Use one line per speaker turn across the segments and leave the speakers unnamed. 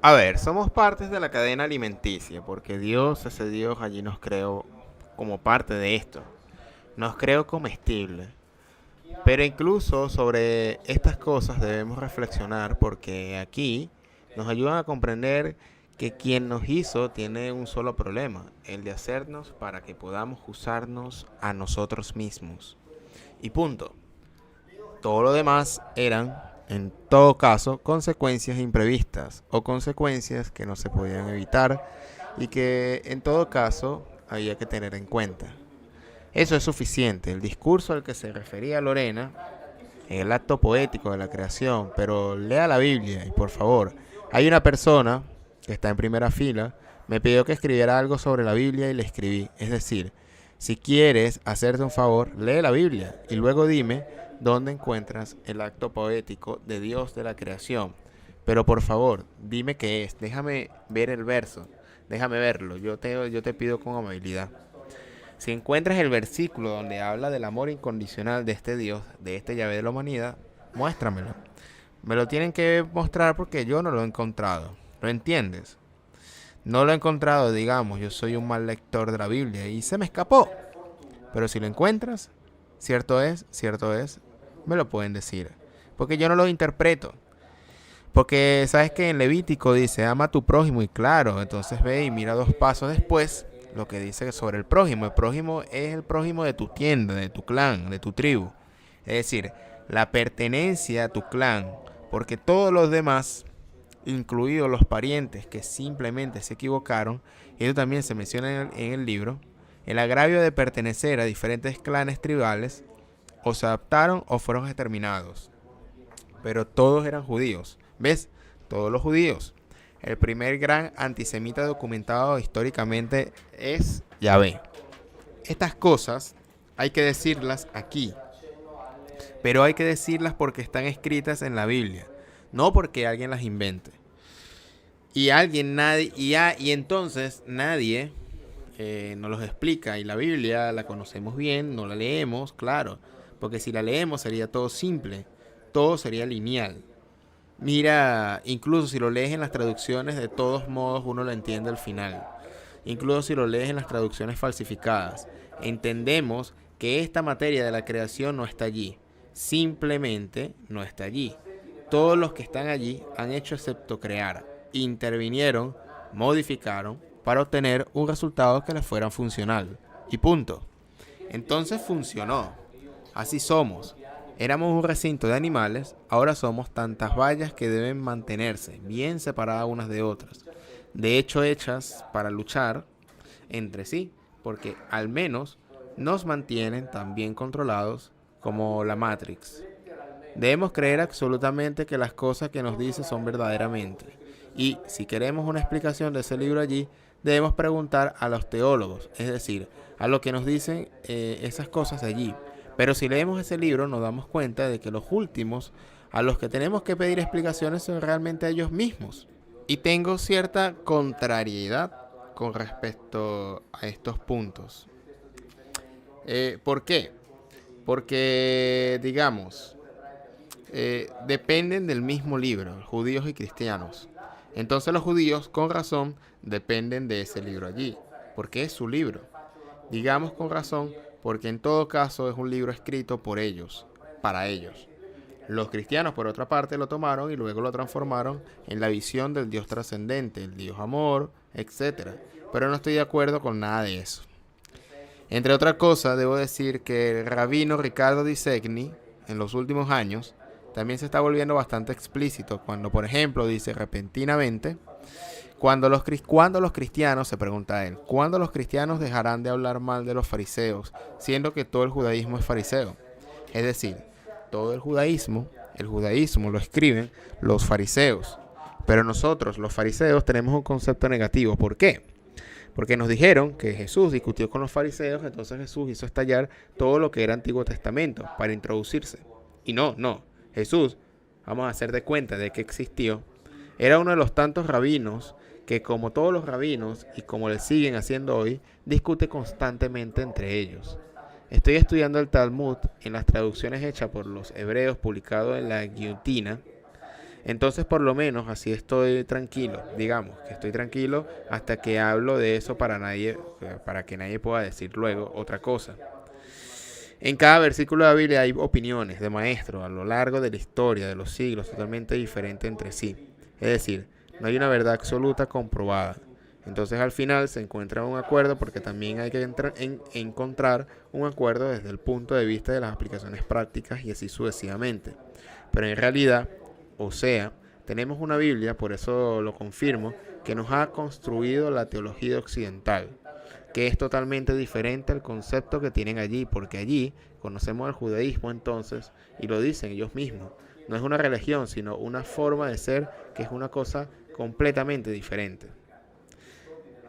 A ver, somos partes de la cadena alimenticia, porque Dios, ese Dios, allí nos creó como parte de esto. Nos creó comestible. Pero incluso sobre estas cosas debemos reflexionar porque aquí nos ayudan a comprender que quien nos hizo tiene un solo problema, el de hacernos para que podamos usarnos a nosotros mismos. Y punto. Todo lo demás eran, en todo caso, consecuencias imprevistas o consecuencias que no se podían evitar y que en todo caso había que tener en cuenta. Eso es suficiente. El discurso al que se refería Lorena, el acto poético de la creación, pero lea la Biblia y por favor, hay una persona que está en primera fila, me pidió que escribiera algo sobre la Biblia y le escribí. Es decir, si quieres hacerte un favor, lee la Biblia y luego dime dónde encuentras el acto poético de Dios de la creación. Pero por favor, dime qué es, déjame ver el verso, déjame verlo, yo te pido con amabilidad. Si encuentras el versículo donde habla del amor incondicional de este Dios, de este Yahvé de la humanidad, muéstramelo. Me lo tienen que mostrar porque yo no lo he encontrado. ¿Lo entiendes? No lo he encontrado, digamos, yo soy un mal lector de la Biblia y se me escapó. Pero si lo encuentras, cierto es, me lo pueden decir. Porque yo no lo interpreto. Porque sabes que en Levítico dice, ama a tu prójimo y claro, entonces ve y mira dos pasos después lo que dice sobre el prójimo. El prójimo es el prójimo de tu tienda, de tu clan, de tu tribu. Es decir, la pertenencia a tu clan. Porque todos los demás, incluidos los parientes que simplemente se equivocaron, y eso también se menciona en el libro, el agravio de pertenecer a diferentes clanes tribales, o se adaptaron o fueron exterminados. Pero todos eran judíos. ¿Ves? Todos los judíos. El primer gran antisemita documentado históricamente es Yahvé. Estas cosas hay que decirlas aquí, pero hay que decirlas porque están escritas en la Biblia, no porque alguien las invente. Y entonces nadie nos los explica. Y la Biblia la conocemos bien, no la leemos, claro, porque si la leemos sería todo simple, todo sería lineal. Mira, incluso si lo lees en las traducciones, de todos modos uno lo entiende al final. Incluso si lo lees en las traducciones falsificadas, entendemos que esta materia de la creación no está allí. Simplemente no está allí. Todos los que están allí han hecho excepto crear. Intervinieron, modificaron para obtener un resultado que les fuera funcional. Y punto. Entonces funcionó. Así somos. Éramos un recinto de animales, ahora somos tantas vallas que deben mantenerse bien separadas unas de otras. De hecho, hechas para luchar entre sí, porque al menos nos mantienen tan bien controlados como la Matrix. Debemos creer absolutamente que las cosas que nos dice son verdaderamente. Y si queremos una explicación de ese libro allí, debemos preguntar a los teólogos, es decir, a los que nos dicen esas cosas allí. Pero si leemos ese libro nos damos cuenta de que los últimos a los que tenemos que pedir explicaciones son realmente ellos mismos. Y tengo cierta contrariedad con respecto a estos puntos. ¿Por qué? Porque, digamos, dependen del mismo libro, judíos y cristianos. Entonces los judíos, con razón, dependen de ese libro allí, porque es su libro. Digamos con razón, porque en todo caso es un libro escrito por ellos, para ellos. Los cristianos, por otra parte, lo tomaron y luego lo transformaron en la visión del Dios trascendente, el Dios amor, etcétera. Pero no estoy de acuerdo con nada de eso. Entre otras cosas, debo decir que el rabino Ricardo Di Segni, en los últimos años, también se está volviendo bastante explícito cuando, por ejemplo, dice repentinamente, cuando los cristianos, se pregunta él, ¿cuándo los cristianos dejarán de hablar mal de los fariseos, siendo que todo el judaísmo es fariseo? Es decir, todo el judaísmo lo escriben los fariseos. Pero nosotros, los fariseos, tenemos un concepto negativo. ¿Por qué? Porque nos dijeron que Jesús discutió con los fariseos, entonces Jesús hizo estallar todo lo que era Antiguo Testamento para introducirse. Y no. Jesús, vamos a hacer de cuenta de que existió, era uno de los tantos rabinos que, como todos los rabinos y como le siguen haciendo hoy, discute constantemente entre ellos. Estoy estudiando el Talmud en las traducciones hechas por los hebreos publicado en la guillotina Entonces, por lo menos así estoy tranquilo, digamos que estoy tranquilo hasta que hablo de eso para que nadie pueda decir luego otra cosa. En cada versículo de la Biblia hay opiniones de maestros a lo largo de la historia, de los siglos, totalmente diferentes entre sí. Es decir, no hay una verdad absoluta comprobada. Entonces al final se encuentra un acuerdo porque también hay que encontrar un acuerdo desde el punto de vista de las aplicaciones prácticas y así sucesivamente. Pero en realidad, o sea, tenemos una Biblia, por eso lo confirmo, que nos ha construido la teología occidental, que es totalmente diferente al concepto que tienen allí, porque allí conocemos el judaísmo entonces, y lo dicen ellos mismos, no es una religión, sino una forma de ser que es una cosa completamente diferente.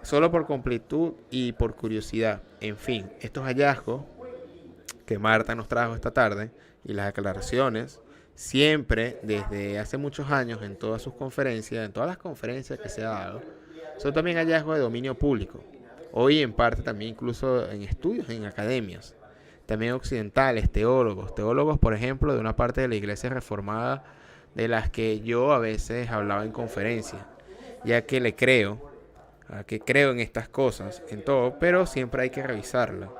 Solo por completud y por curiosidad, en fin, estos hallazgos que Marta nos trajo esta tarde y las aclaraciones, siempre desde hace muchos años en todas sus conferencias, en todas las conferencias que se ha dado, son también hallazgos de dominio público. Hoy en parte también incluso en estudios en academias, también occidentales, teólogos por ejemplo de una parte de la iglesia reformada de las que yo a veces hablaba en conferencias, ya que le creo, que creo en estas cosas, en todo, pero siempre hay que revisarla.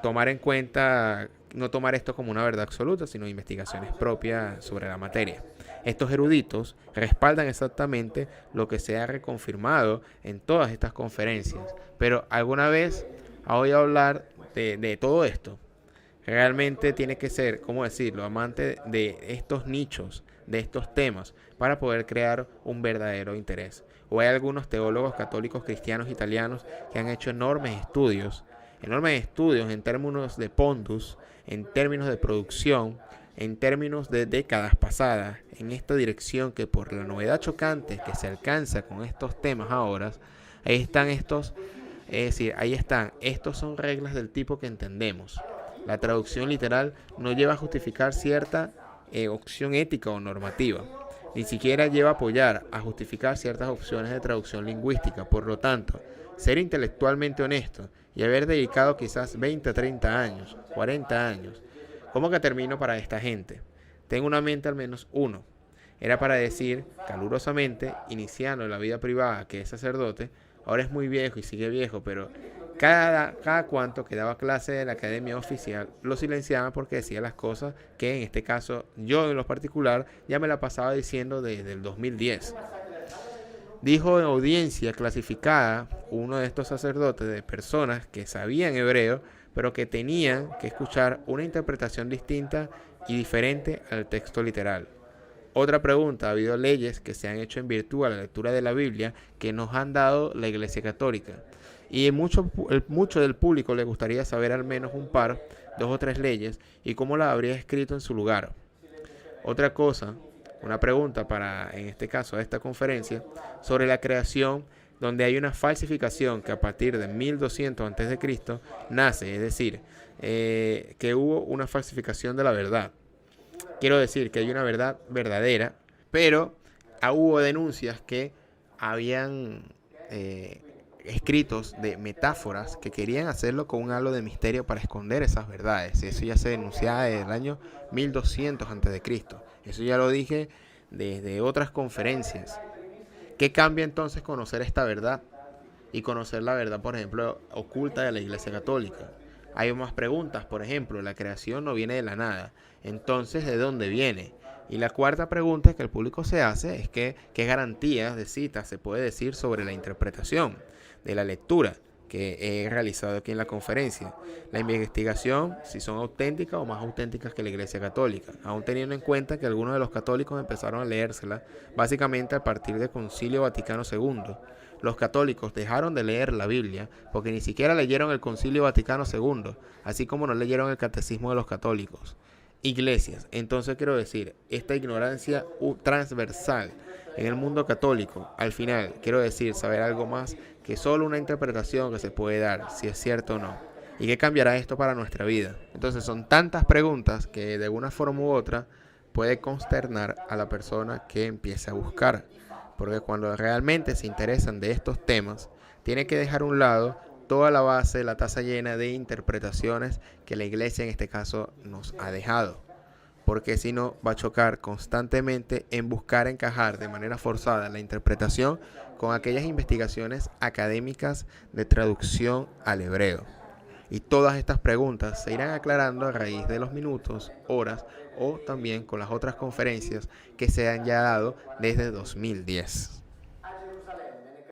Tomar en cuenta, no tomar esto como una verdad absoluta, sino investigaciones propias sobre la materia. Estos eruditos respaldan exactamente lo que se ha reconfirmado en todas estas conferencias, pero alguna vez ha oído hablar de todo esto. Realmente tiene que ser, ¿cómo decirlo?, amante de estos nichos, de estos temas, para poder crear un verdadero interés. O hay algunos teólogos católicos cristianos italianos que han hecho enormes estudios en términos de pondus, en términos de producción, en términos de décadas pasadas, en esta dirección que por la novedad chocante que se alcanza con estos temas ahora, ahí están estos, es decir, ahí están, estos son reglas del tipo que entendemos. La traducción literal no lleva a justificar cierta opción ética o normativa. Ni siquiera lleva a apoyar, a justificar ciertas opciones de traducción lingüística. Por lo tanto, ser intelectualmente honesto y haber dedicado quizás 20, 30 años, 40 años. ¿Cómo que termino para esta gente? Tengo una mente al menos uno. Era para decir, calurosamente, iniciando la vida privada, que es sacerdote, ahora es muy viejo y sigue viejo, pero cada cuanto que daba clase en la academia oficial, lo silenciaban porque decía las cosas que en este caso, yo en lo particular, ya me la pasaba diciendo desde el 2010. Dijo en audiencia clasificada uno de estos sacerdotes de personas que sabían hebreo, pero que tenían que escuchar una interpretación distinta y diferente al texto literal. Otra pregunta, ha habido leyes que se han hecho en virtud a la lectura de la Biblia que nos han dado la Iglesia Católica. Y mucho del público le gustaría saber al menos un par, 2 o 3 leyes y cómo las habría escrito en su lugar. Otra cosa, una pregunta para, en este caso, esta conferencia, sobre la creación, donde hay una falsificación que a partir de 1200 a.C. nace, es decir, que hubo una falsificación de la verdad. Quiero decir que hay una verdad verdadera, pero hubo denuncias que habían escritos de metáforas que querían hacerlo con un halo de misterio para esconder esas verdades. Eso ya se denunciaba desde el año 1200 a.C. Eso ya lo dije desde otras conferencias. ¿Qué cambia entonces conocer esta verdad y conocer la verdad, por ejemplo, oculta de la Iglesia Católica? Hay más preguntas, por ejemplo, la creación no viene de la nada. Entonces, ¿de dónde viene? Y la cuarta pregunta que el público se hace es que, ¿qué garantías de citas se puede decir sobre la interpretación de la lectura que he realizado aquí en la conferencia? La investigación, si son auténticas o más auténticas que la Iglesia Católica, aún teniendo en cuenta que algunos de los católicos empezaron a leérsela básicamente a partir del Concilio Vaticano II. Los católicos dejaron de leer la Biblia porque ni siquiera leyeron el Concilio Vaticano II, así como no leyeron el Catecismo de los Católicos. Iglesias, entonces quiero decir, esta ignorancia transversal en el mundo católico, al final, quiero decir, saber algo más que solo una interpretación que se puede dar, si es cierto o no. ¿Y qué cambiará esto para nuestra vida? Entonces son tantas preguntas que de una forma u otra puede consternar a la persona que empieza a buscar. Porque cuando realmente se interesan de estos temas, tiene que dejar a un lado toda la base, la taza llena de interpretaciones que la iglesia en este caso nos ha dejado. porque si no va a chocar constantemente en buscar encajar de manera forzada la interpretación con aquellas investigaciones académicas de traducción al hebreo. Y todas estas preguntas se irán aclarando a raíz de los minutos, horas o también con las otras conferencias que se han ya dado desde 2010.